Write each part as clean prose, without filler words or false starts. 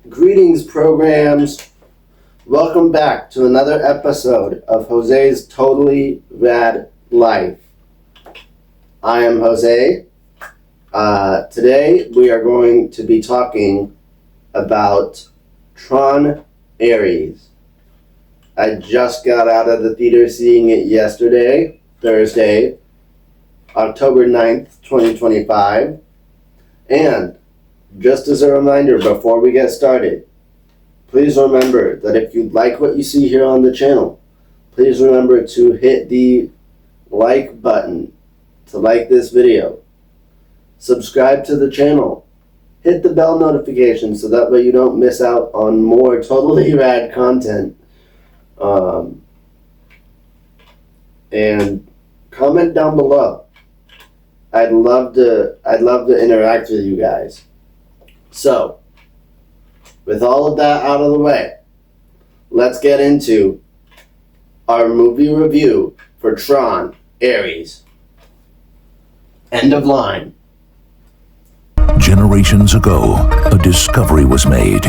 Greetings, programs. Welcome back to another episode of Jose's Totally Rad Life. I am Jose. Today we are going to be talking about Tron Ares. I just got out of the theater seeing it yesterday, Thursday, October 9th, 2025. And just as a reminder before we get started, please remember that if you like what you see here on the channel, please remember to hit the like button to like this video. Subscribe to the channel. Hit the bell notification so that way you don't miss out on more totally rad content. And comment down below. I'd love to interact with you guys. So, with all of that out of the way, let's get into our movie review for Tron Ares. End of line. Generations ago, a discovery was made.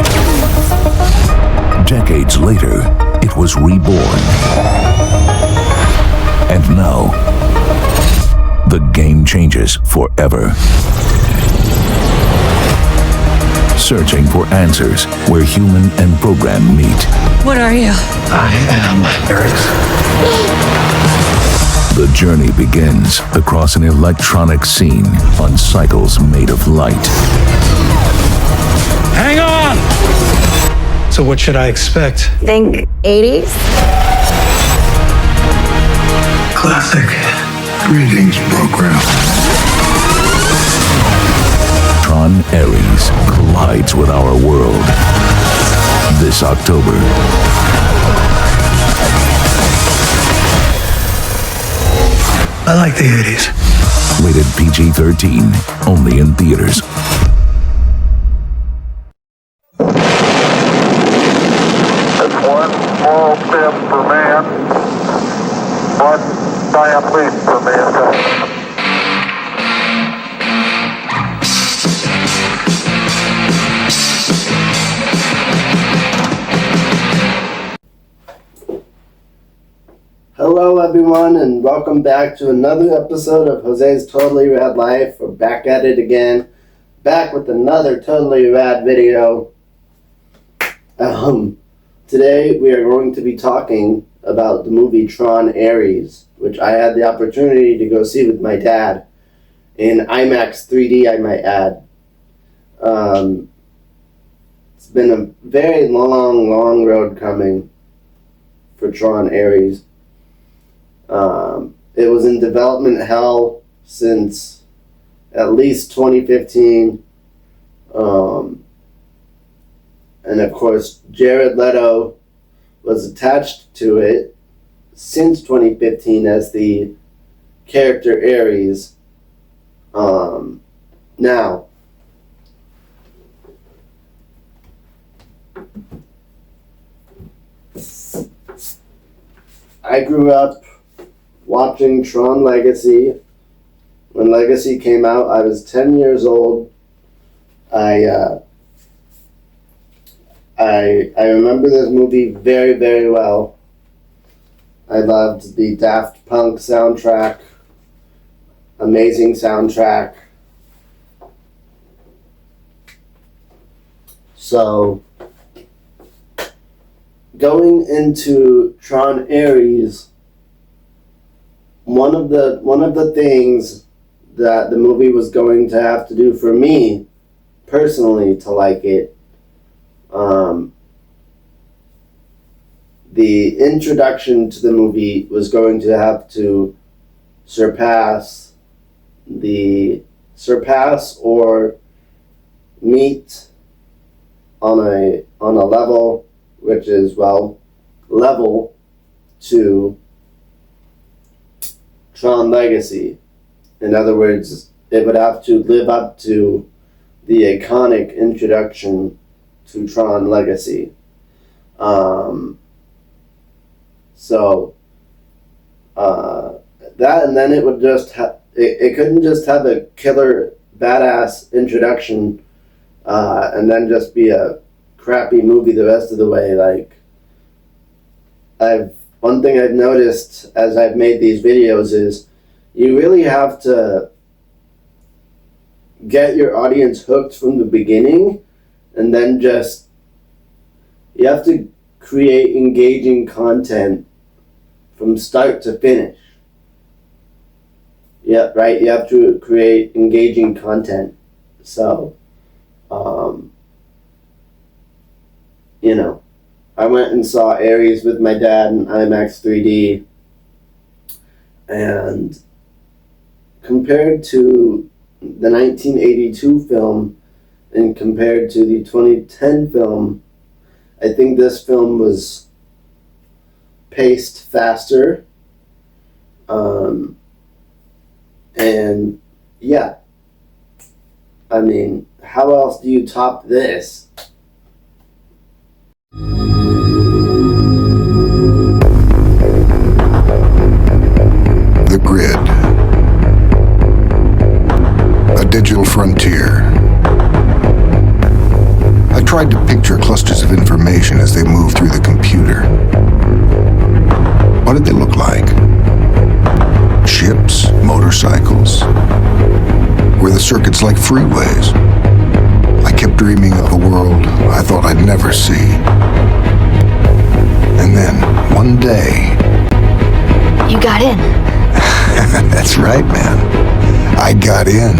Decades later, it was reborn. And now, the game changes forever. Searching for answers where human and program meet. What are you? I am Ares. The journey begins across an electronic scene on cycles made of light. Hang on! So what should I expect? Think 80s? Classic. Greetings, program. Tron Ares collides with our world this October. I like the 80s. Rated PG-13, only in theaters. It's one small step for man, one giant leap for mankind. Hello everyone and welcome back to another episode of Jose's Totally Rad Life. We're back at it again. Back with another totally rad video. Today we are going to be talking about the movie Tron Ares, which I had the opportunity to go see with my dad in IMAX 3D, I might add. It's been a very long road coming for Tron Ares. It was in development hell since at least 2015. And of course, Jared Leto was attached to it since 2015 as the character Ares. Now, I grew up watching Tron Legacy. When Legacy came out, I was 10 years old. I remember this movie very, very well. I loved the Daft Punk soundtrack. Amazing soundtrack. So, going into Tron Ares, one of the things that the movie was going to have to do for me personally to like it, the introduction to the movie was going to have to surpass or meet on a level which is level to Tron Legacy. In other words, it would have to live up to the iconic introduction to Tron Legacy. That, and then it would just it couldn't just have a killer badass introduction and then just be a crappy movie the rest of the way. Like, one thing I've noticed as I've made these videos is you really have to get your audience hooked from the beginning, and then you have to create engaging content from start to finish. Yeah, right. You have to create engaging content. So, I went and saw Ares with my dad in IMAX 3D, and compared to the 1982 film and compared to the 2010 film, I think this film was paced faster. And yeah, I mean, how else do you top this? The grid. A digital frontier. I tried to picture clusters of information as they moved through the computer. What did they look like? Ships, motorcycles? Were the circuits like freeways? I kept dreaming of a world I thought I'd never see. And then, one day... You got in. That's right, man. I got in.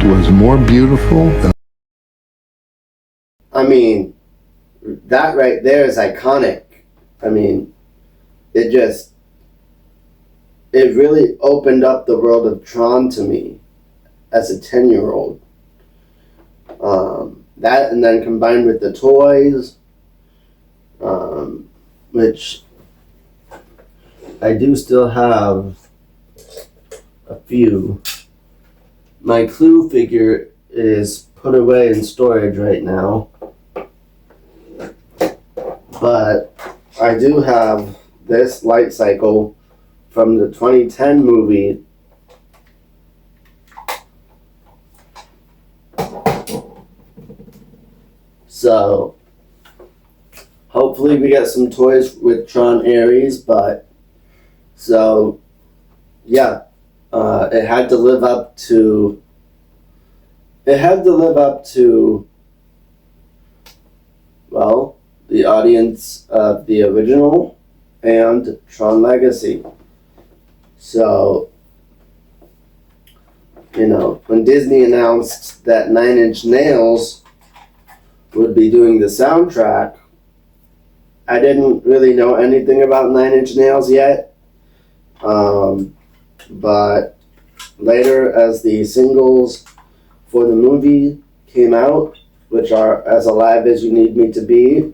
Was more beautiful than... I mean, that right there is iconic. I mean, it really opened up the world of Tron to me as a 10-year-old. That, and then combined with the toys, which I do still have a few. My Clue figure is put away in storage right now, but I do have this light cycle from the 2010 movie. So hopefully we get some toys with Tron Ares, but so yeah. It had to live up to, well, the audience of the original and Tron Legacy. So, when Disney announced that 9 Inch Nails would be doing the soundtrack, I didn't really know anything about 9 Inch Nails yet. But later, as the singles for the movie came out, which are As Alive as You Need Me to Be,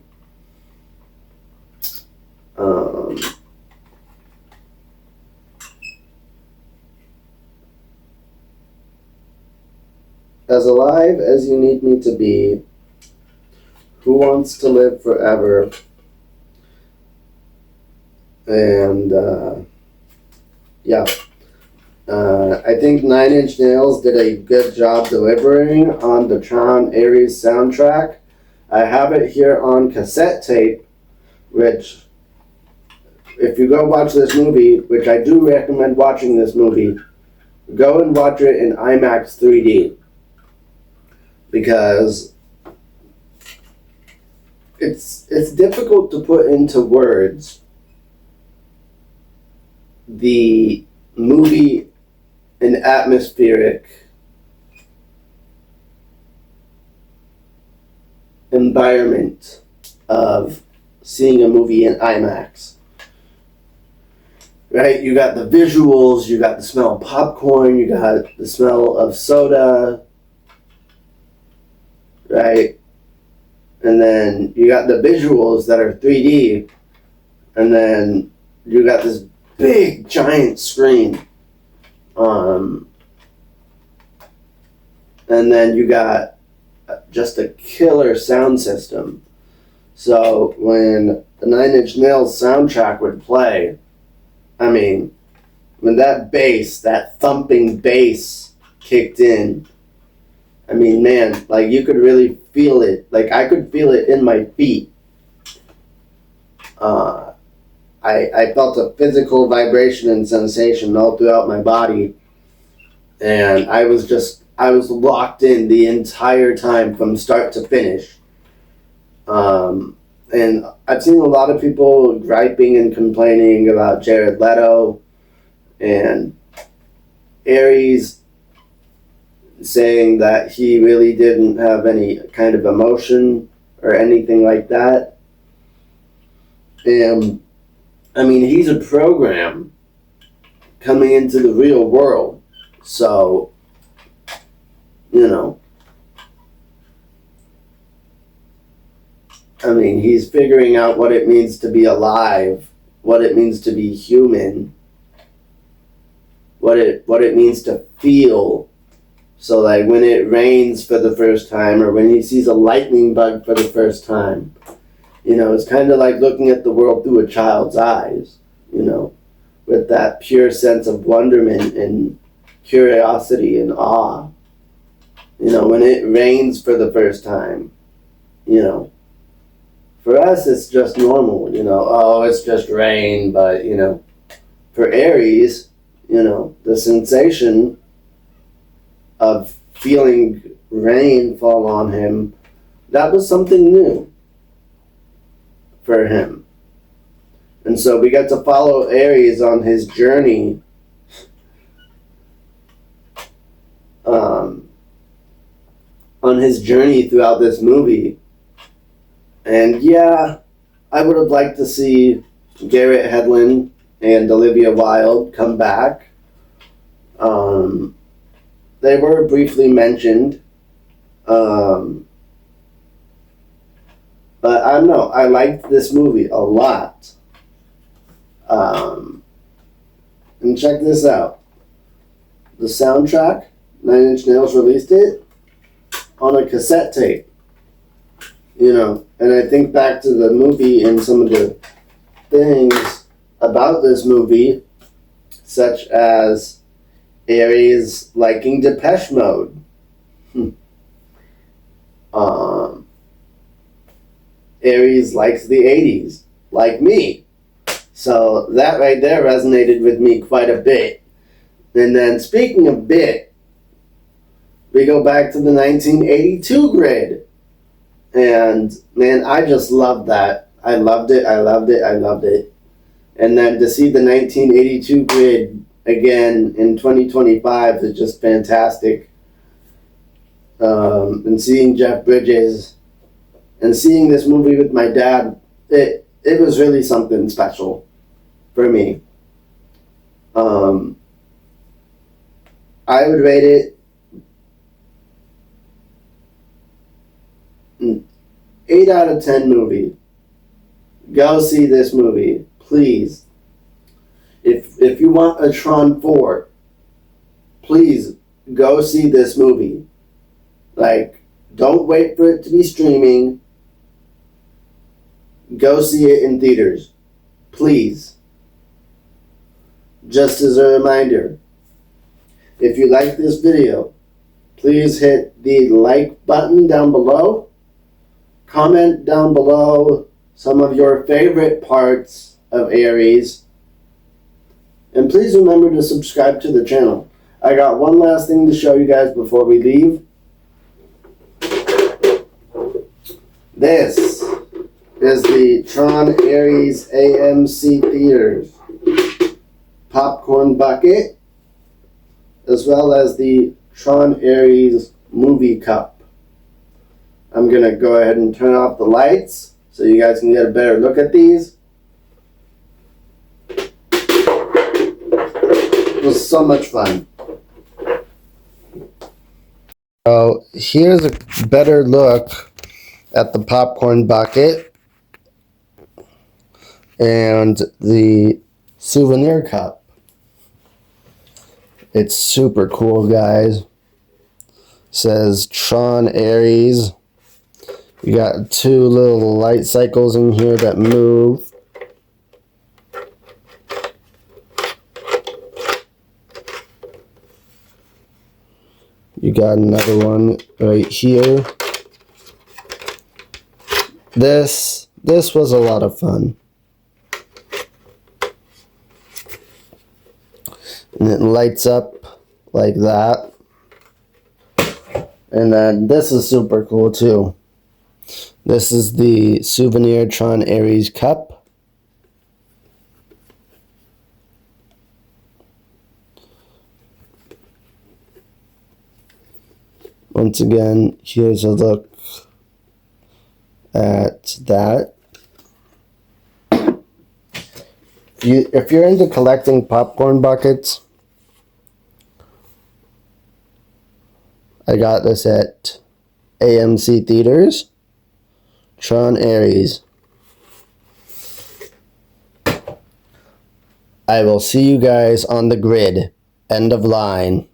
As Alive as You Need Me to Be, Who Wants to Live Forever, and yeah. I think 9 Inch Nails did a good job delivering on the Tron Ares soundtrack. I have it here on cassette tape, which, if you go watch this movie, which I do recommend watching this movie, go and watch it in IMAX 3D. Because it's difficult to put into words the movie and atmospheric environment of seeing a movie in IMAX. right? You got the visuals, you got the smell of popcorn, you got the smell of soda, right? And then you got the visuals that are 3D, and then you got this big giant screen. And then you got just a killer sound system. So when the Nine Inch Nails soundtrack would play, I mean, when that bass, that thumping bass kicked in, I mean, man, like you could really feel it. Like I could feel it in my feet. I felt a physical vibration and sensation all throughout my body. And I was locked in the entire time from start to finish. And I've seen a lot of people griping and complaining about Jared Leto and Ares saying that he really didn't have any kind of emotion or anything like that. And I mean, he's a program coming into the real world. So, you know, I mean, he's figuring out what it means to be alive, what it means to be human, what it means to feel. So like when it rains for the first time, or when he sees a lightning bug for the first time, you know, it's kind of like looking at the world through a child's eyes, you know, with that pure sense of wonderment and curiosity and awe. You know, when it rains for the first time, you know, for us it's just normal, you know, oh, it's just rain. But, you know, for Ares, you know, the sensation of feeling rain fall on him, that was something new for him. And so we got to follow Ares on his journey throughout this movie. And yeah, I would have liked to see Garrett Hedlund and Olivia Wilde come back. They were briefly mentioned. But I don't know, I liked this movie a lot. And check this out. The soundtrack, Nine Inch Nails released it on a cassette tape. You know, and I think back to the movie and some of the things about this movie, such as Ares liking Depeche Mode. Ares likes the 80s, like me. So that right there resonated with me quite a bit. And then speaking of bit, we go back to the 1982 grid. And man, I just loved that. I loved it. And then to see the 1982 grid again in 2025 is just fantastic. And seeing Jeff Bridges and seeing this movie with my dad, it was really something special for me. I would rate it 8 out of 10 movie. Go see this movie, please. If you want a Tron 4, please go see this movie. Like, don't wait for it to be streaming. Go see it in theaters, please. Just as a reminder, if you like this video, please hit the like button down below. Comment down below some of your favorite parts of Ares. And please remember to subscribe to the channel. I got one last thing to show you guys before we leave. This is the Tron Ares AMC Theaters popcorn bucket, as well as the Tron Ares movie cup. I'm going to go ahead and turn off the lights so you guys can get a better look at these. was so much fun. So here's a better look at the popcorn bucket and the souvenir cup. It's super cool, guys. Says Tron Ares. You got two little light cycles in here that move. You got another one right here. This was a lot of fun. And it lights up like that. And then this is super cool too. This is the souvenir Tron Ares cup. Once again, here's a look at that. If you're into collecting popcorn buckets, I got this at AMC Theaters. Tron Ares. I will see you guys on the grid. End of line.